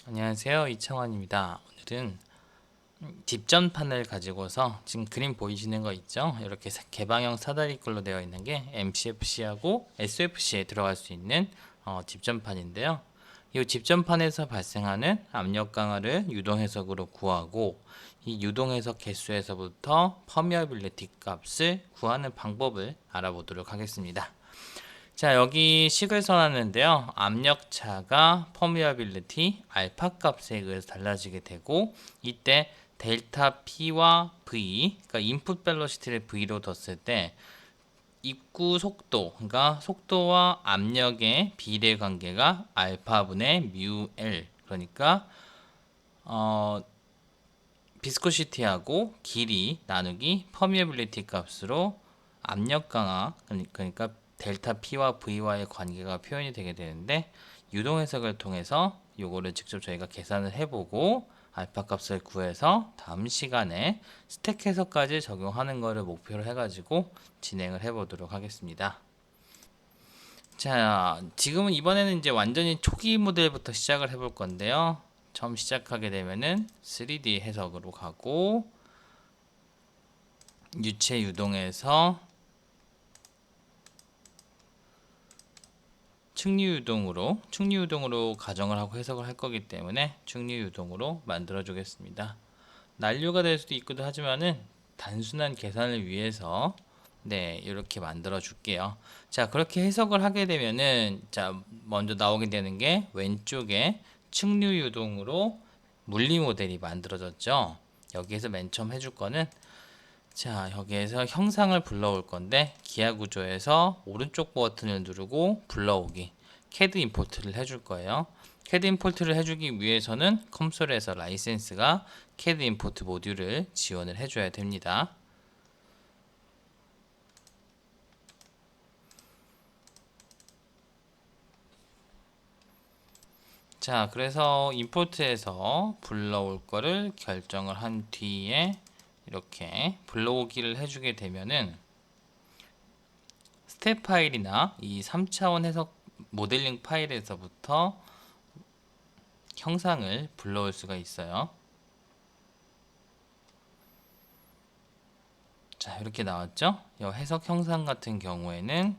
안녕하세요, 이창환입니다. 오늘은 뒷전판을 가지고서 지금 그림 보이시는 거 있죠? 이렇게 개방형 사다리꼴로 되어 있는 게 MCFC하고 SFC에 들어갈 수 있는 뒷전판인데요. 이 뒷전판에서 발생하는 압력 강화를 유동 해석으로 구하고, 이 유동 해석 개수에서부터 퍼미어빌리티 값을 구하는 방법을 알아보도록 하겠습니다. 자, 여기 식을 써놨는데요. 압력차가 퍼미어빌리티 알파 값에 의해서 달라지게 되고, 이때 델타 P와 V, 그러니까 인풋 벨로시티를 V로 뒀을 때 입구 속도, 그러니까 속도와 압력의 비례 관계가 알파분의 뮤 L, 그러니까 비스코시티하고 길이 나누기 퍼미어빌리티 값으로 압력 강화, 그러니까 델타 P와 V와의 관계가 표현이 되게 되는데, 유동 해석을 통해서 요거를 직접 저희가 계산을 해보고 알파 값을 구해서 다음 시간에 스택 해석까지 적용하는 것을 목표로 해가지고 진행을 해보도록 하겠습니다. 자, 지금은 이번에는 이제 완전히 초기 모델부터 시작을 해볼 건데요. 처음 시작하게 되면은 3D 해석으로 가고, 유체 유동에서 측류 유동으로 가정을 하고 해석을 할 거기 때문에 측류 유동으로 만들어 주겠습니다. 난류가 될 수도 있기도 하지만은 단순한 계산을 위해서 이렇게 만들어 줄게요. 자, 그렇게 해석을 하게 되면은, 자, 먼저 나오게 되는 게 왼쪽에 측류 유동으로 물리 모델이 만들어졌죠. 여기에서 맨 처음 해줄 거는, 자, 여기에서 형상을 불러올 건데, 기하 구조에서 오른쪽 버튼을 누르고 불러오기, CAD 임포트를 해줄 거예요. CAD 임포트를 해주기 위해서는 컴솔에서 라이센스가 CAD 임포트 모듈을 지원을 해줘야 됩니다. 자, 그래서 임포트에서 불러올 거를 결정을 한 뒤에 이렇게 불러오기를 해주게 되면은 스텝 파일이나 이 3차원 해석 모델링 파일에서부터 형상을 불러올 수가 있어요. 자, 이렇게 나왔죠? 이 해석 형상 같은 경우에는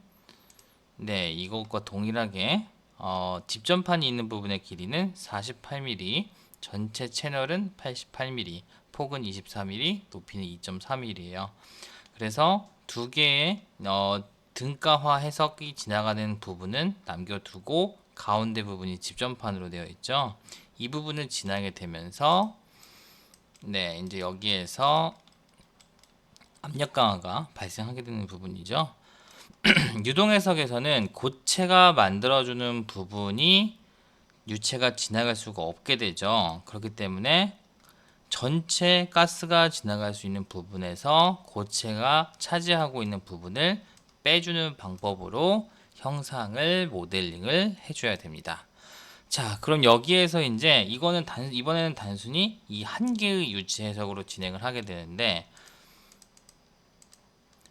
이것과 동일하게 뒷전판이 있는 부분의 길이는 48mm, 전체 채널은 88mm, 폭은 24mm, 높이는 2.3mm예요. 그래서 두 개의 등가화 해석이 지나가는 부분은 남겨두고 가운데 부분이 뒷전판으로 되어 있죠. 이 부분을 지나게 되면서 이제 여기에서 압력 강화가 발생하게 되는 부분이죠. 유동 해석에서는 고체가 만들어주는 부분이 유체가 지나갈 수가 없게 되죠. 그렇기 때문에 전체 가스가 지나갈 수 있는 부분에서 고체가 차지하고 있는 부분을 빼주는 방법으로 형상을 모델링을 해줘야 됩니다. 자, 그럼 여기에서 이제 이번에는 단순히 이 한 개의 유체 해석으로 진행을 하게 되는데,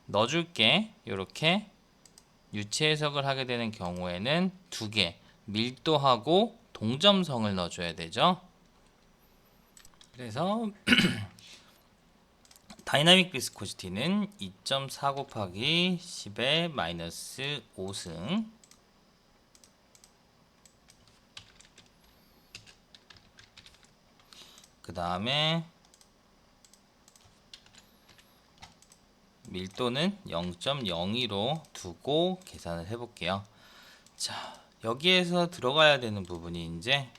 넣어줄게. 이렇게 유체 해석을 하게 되는 경우에는 두 개, 밀도하고 동점성을 넣어줘야 되죠. 그래서 다이나믹 비스코시티는 2.4 곱하기 10의 마이너스 5승, 그 다음에 밀도는 0.02로 두고 계산을 해볼게요. 자, 여기에서 들어가야 되는 부분이 이제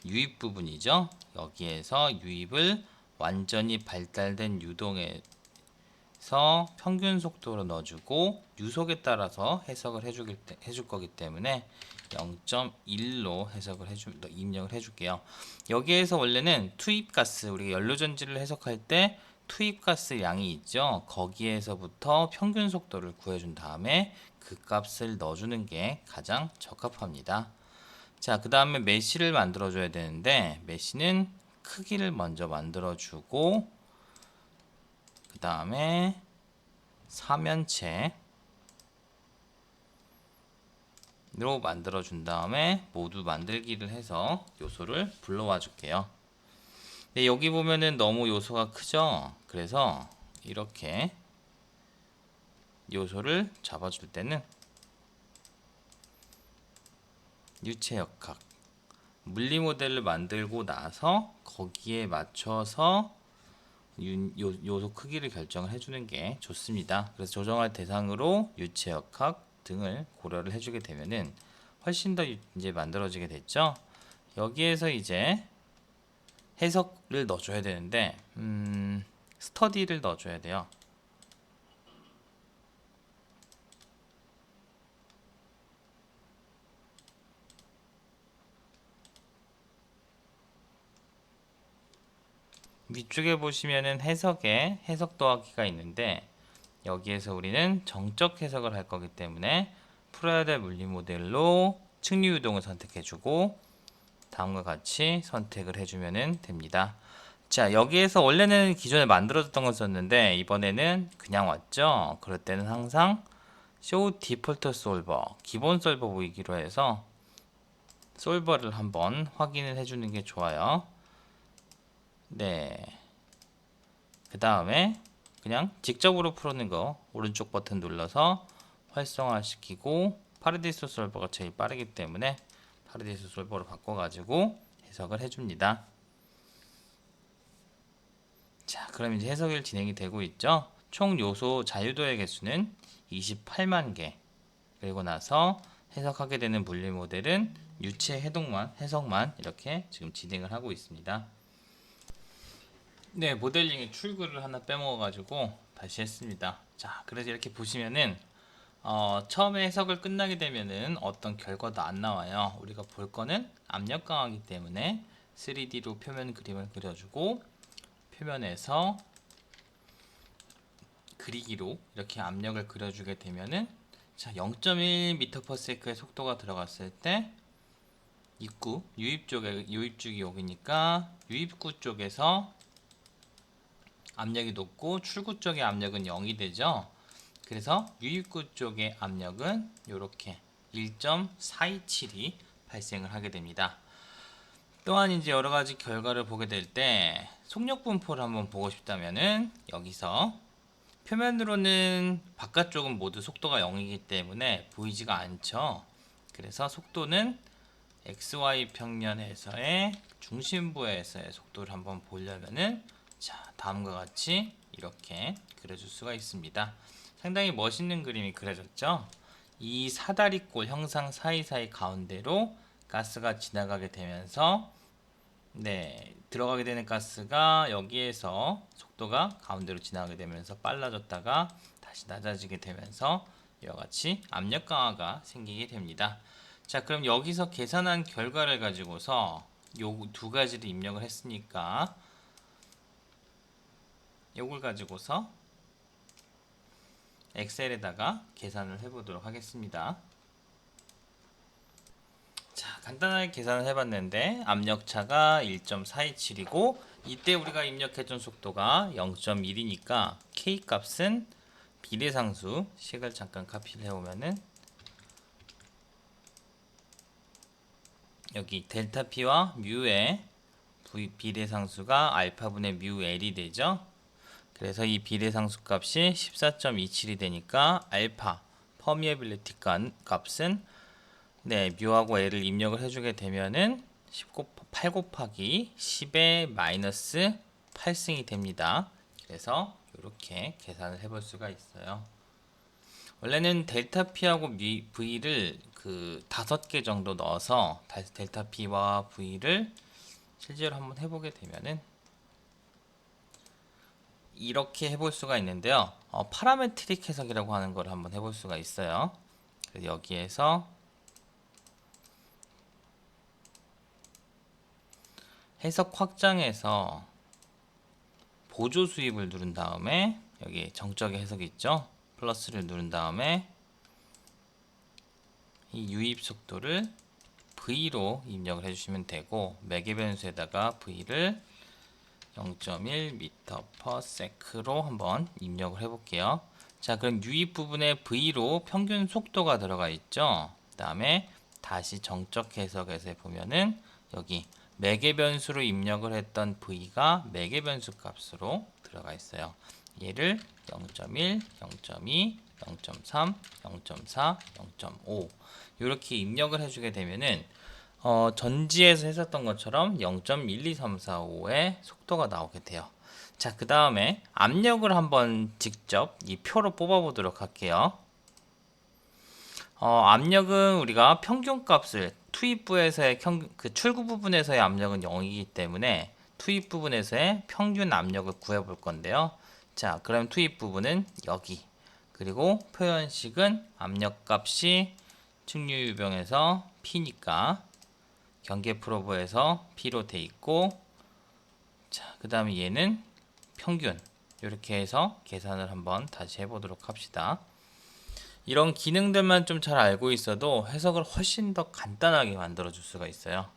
유입 부분이죠. 여기에서 유입을 완전히 발달된 유동에서 평균 속도로 넣어주고 유속에 따라서 해석을 해줄 거기 때문에 0.1로 입력을 해줄게요. 여기에서 원래는 투입가스, 우리가 연료전지를 해석할 때 투입가스 양이 있죠. 거기에서부터 평균 속도를 구해준 다음에 그 값을 넣어주는 게 가장 적합합니다. 자, 그 다음에 메쉬를 만들어 줘야 되는데, 메쉬는 크기를 먼저 만들어 주고, 그 다음에 사면체, 만들어 준 다음에 모두 만들기를 해서 요소를 불러와 줄게요. 네, 여기 보면은 너무 요소가 크죠? 그래서 이렇게 요소를 잡아줄 때는 유체역학 물리 모델을 만들고 나서 거기에 맞춰서 요소 크기를 결정을 해주는 게 좋습니다. 그래서 조정할 대상으로 유체역학 등을 고려를 해주게 되면은 훨씬 더 이제 만들어지게 됐죠. 여기에서 이제 해석을 넣어줘야 되는데 스터디를 넣어줘야 돼요. 위쪽에 보시면은 해석에 해석 더하기가 있는데 여기에서 우리는 정적 해석을 할 거기 때문에 풀어야 될 물리 모델로 측리 유동을 선택해주고 다음과 같이 선택을 해주면 됩니다. 자, 여기에서 원래는 기존에 만들어졌던 걸 썼는데 이번에는 그냥 왔죠. 그럴 때는 항상 Show Default Solver 기본 솔버 보이기로 해서 솔버를 한번 확인을 해주는 게 좋아요. 네. 그 다음에 그냥 직접으로 풀어낸 거 오른쪽 버튼 눌러서 활성화시키고 파라디스 솔버가 제일 빠르기 때문에 파라디스 솔버로 바꿔가지고 해석을 해줍니다. 자, 그럼 이제 해석이 진행이 되고 있죠. 총 요소 자유도의 개수는 28만 개. 그리고 나서 해석하게 되는 물리 모델은 유체 해석만 이렇게 지금 진행을 하고 있습니다. 네, 모델링의 출구를 하나 빼먹어가지고 다시 했습니다. 자, 그래서 이렇게 보시면은 처음에 해석을 끝나게 되면은 어떤 결과도 안 나와요. 우리가 볼 거는 압력 강화기 때문에 3D로 표면 그림을 그려주고 표면에서 그리기로 이렇게 압력을 그려주게 되면은 자, 0.1m/s의 속도가 들어갔을 때 유입쪽이 여기니까 유입구 쪽에서 압력이 높고 출구 쪽의 압력은 0이 되죠. 그래서 유입구 쪽의 압력은 이렇게 1.427이 발생을 하게 됩니다. 또한 이제 여러 가지 결과를 보게 될 때 속력 분포를 한번 보고 싶다면은 여기서 표면으로는 바깥쪽은 모두 속도가 0이기 때문에 보이지가 않죠. 그래서 속도는 XY 평면에서의 중심부에서의 속도를 한번 보려면은 자, 다음과 같이 이렇게 그려줄 수가 있습니다. 상당히 멋있는 그림이 그려졌죠. 이 사다리꼴 형상 사이사이 가운데로 가스가 지나가게 되면서 들어가게 되는 가스가 여기에서 속도가 가운데로 지나가게 되면서 빨라졌다가 다시 낮아지게 되면서 이와 같이 압력 강화가 생기게 됩니다. 자, 그럼 여기서 계산한 결과를 가지고서 요 두 가지를 입력을 했으니까 요걸 가지고서 엑셀에다가 계산을 해보도록 하겠습니다. 자, 간단하게 계산을 해봤는데 압력차가 1.427이고 이때 우리가 입력해준 속도가 0.1이니까 K 값은 비례상수 식을 잠깐 카피를 해오면은 여기 델타 P와 뮤의 비례상수가 알파분의 뮤 L이 되죠. 그래서 이 비례상수 값이 14.27이 되니까 알파 퍼미에빌리티 값은 뮤하고 L을 입력을 해주게 되면은 8 곱하기 10의 마이너스 8승이 됩니다. 그래서 이렇게 계산을 해볼 수가 있어요. 원래는 델타 P하고 V를 그 5개 정도 넣어서 델타 P와 V를 실제로 한번 해보게 되면은 이렇게 해볼 수가 있는데요. 파라메트릭 해석이라고 하는 걸 한번 해볼 수가 있어요. 그래서 여기에서 해석 확장에서 보조 수입을 누른 다음에 여기 정적의 해석이 있죠. 플러스를 누른 다음에 이 유입 속도를 V로 입력을 해주시면 되고 매개 변수에다가 V를 0.1m/s로 한번 입력을 해볼게요. 자, 그럼 유입 부분에 V로 평균 속도가 들어가 있죠. 그 다음에 다시 정적 해석에서 보면은 여기 매개 변수로 입력을 했던 V가 매개 변수 값으로 들어가 있어요. 얘를 0.1, 0.2, 0.3, 0.4, 0.5 이렇게 입력을 해주게 되면은 전지에서 했었던 것처럼 0.12345의 속도가 나오게 돼요. 자, 그 다음에 압력을 한번 직접 이 표로 뽑아 보도록 할게요. 압력은 우리가 평균값을 투입부에서의 그 출구 부분에서의 압력은 0이기 때문에 투입 부분에서의 평균 압력을 구해 볼 건데요. 자, 그럼 투입 부분은 여기. 그리고 표현식은 압력값이 측류유병에서 P니까 경계 프로브에서 P로 돼 있고, 자, 그 다음에 얘는 평균. 이렇게 해서 계산을 한번 다시 해보도록 합시다. 이런 기능들만 좀 잘 알고 있어도 해석을 훨씬 더 간단하게 만들어 줄 수가 있어요.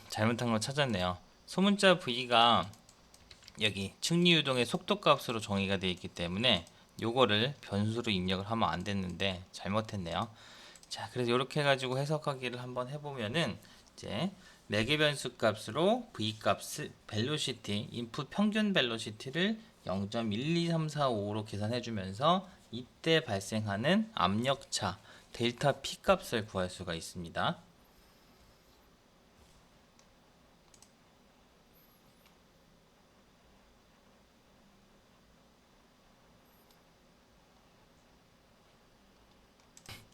잘못한 거 찾았네요. 소문자 V가 여기 측리유동의 속도값으로 정의가 되어 있기 때문에 요거를 변수로 입력을 하면 안 됐는데 잘못했네요. 자, 그래서 이렇게 해가지고 해석하기를 한번 해보면은 이제 매개 변수 값으로 V 값을 벨로시티, 인풋 평균 벨로시티를 0.12345로 계산해 주면서 이때 발생하는 압력차 델타 P 값을 구할 수가 있습니다.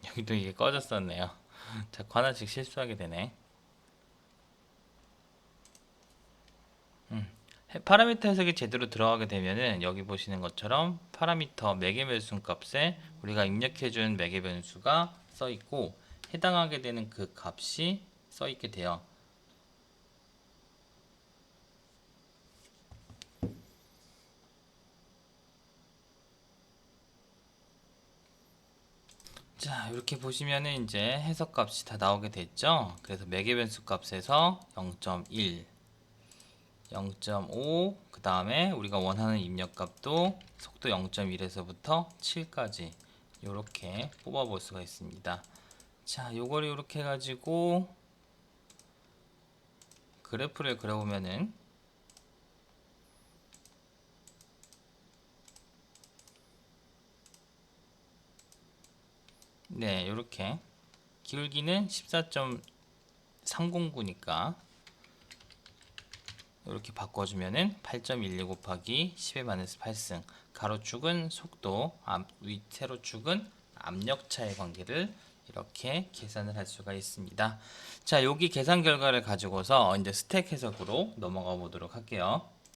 여기도 이게 꺼졌었네요. 자꾸 하나씩 실수하게 되네. 파라미터 해석이 제대로 들어가게 되면은 여기 보시는 것처럼 파라미터 매개 변수 값에 우리가 입력해준 매개 변수가 써 있고 해당하게 되는 그 값이 써 있게 돼요. 자, 이렇게 보시면은 이제 해석값이 다 나오게 됐죠. 그래서 매개 변수 값에서 0.1, 0.5, 그 다음에 우리가 원하는 입력값도 속도 0.1에서부터 7까지 이렇게 뽑아볼 수가 있습니다. 자, 요거를 이렇게 해가지고 그래프를 그려보면은 네, 이렇게 기울기는 14.309니까 이렇게 바꿔주면은 8.12 곱하기 10의 마이너스 8승 가로축은 속도, 위 세로축은 압력차의 관계를 이렇게 계산을 할 수가 있습니다. 자, 여기 계산 결과를 가지고서 이제 스택 해석으로 넘어가 보도록 할게요.